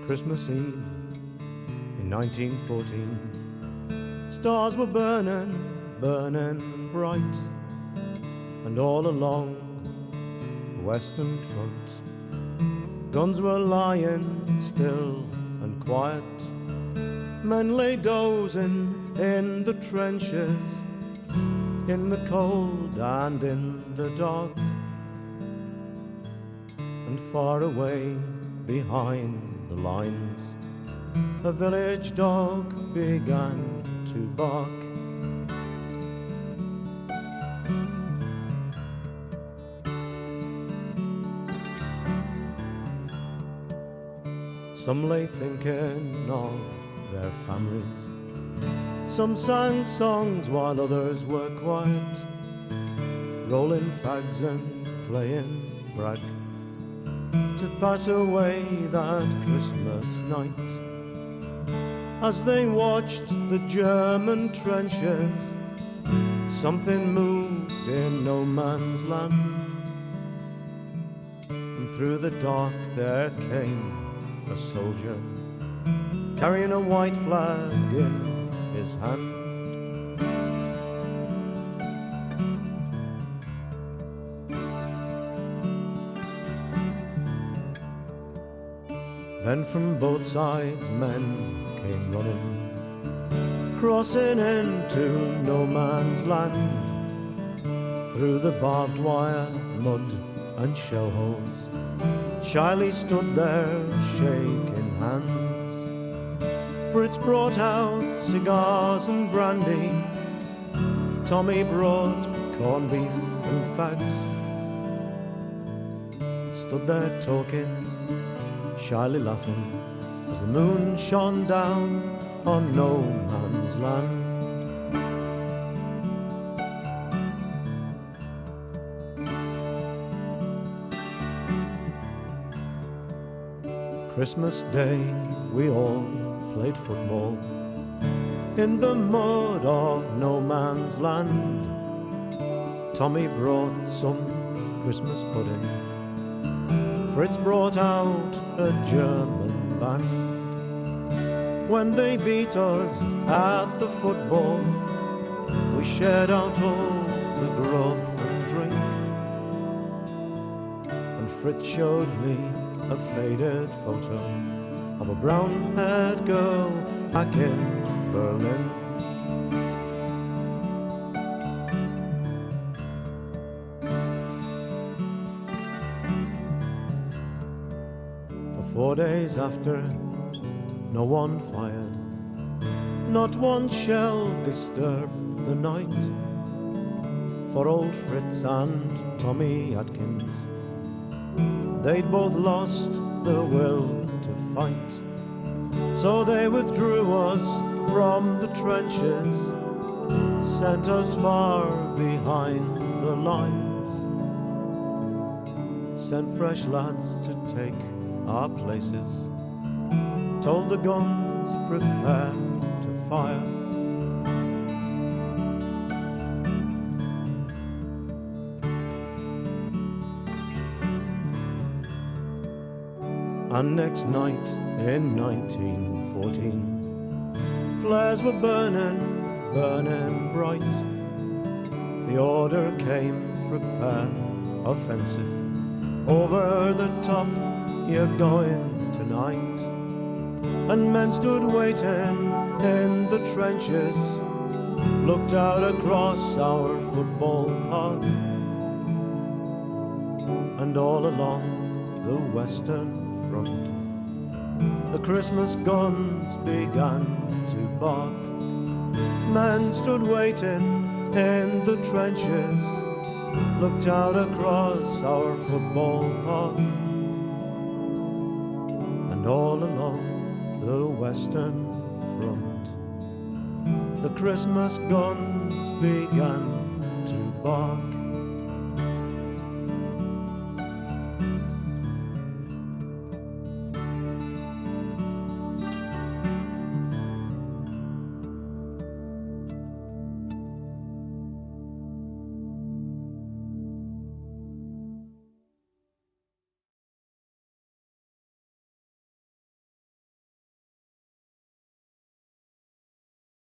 Christmas Eve in 1914. Stars were burning, burning bright, and all along the Western Front, guns were lying still and quiet. Men lay dozing in the trenches, in the cold and in the dark. And far away behind the lines, a village dog began to bark. Some lay thinking of their families, some sang songs while others were quiet, rolling fags and playing brag to pass away that Christmas night. As they watched the German trenches, something moved in no man's land, and through the dark there came a soldier, carrying a white flag in his hand. Then from both sides men came running, crossing into no man's land, through the barbed wire, mud and shell holes. Shyly stood there shaking hands. Fritz brought out cigars and brandy, Tommy brought corned beef and fags. Stood there talking, shyly laughing, as the moon shone down on no man's land. Christmas Day we all played football in the mud of no man's land. Tommy brought some Christmas pudding, Fritz brought out a German band. When they beat us at the football, we shared out all the grub and drink, and Fritz showed me a faded photo of a brown-haired girl back in Berlin. For 4 days after, no one fired, not one shell disturbed the night. For old Fritz and Tommy Atkins, they'd both lost the will to fight. So they withdrew us from the trenches, sent us far behind the lines, sent fresh lads to take our places, told the guns prepare to fire. And next night in 1914, flares were burning, burning bright. The order came, prepare, offensive. Over the top, you're going tonight. And men stood waiting in the trenches, looked out across our football park, and all along the Western Front, the Christmas guns began to bark. Men stood waiting in the trenches, looked out across our football park, and all along the Western Front, the Christmas guns began to bark.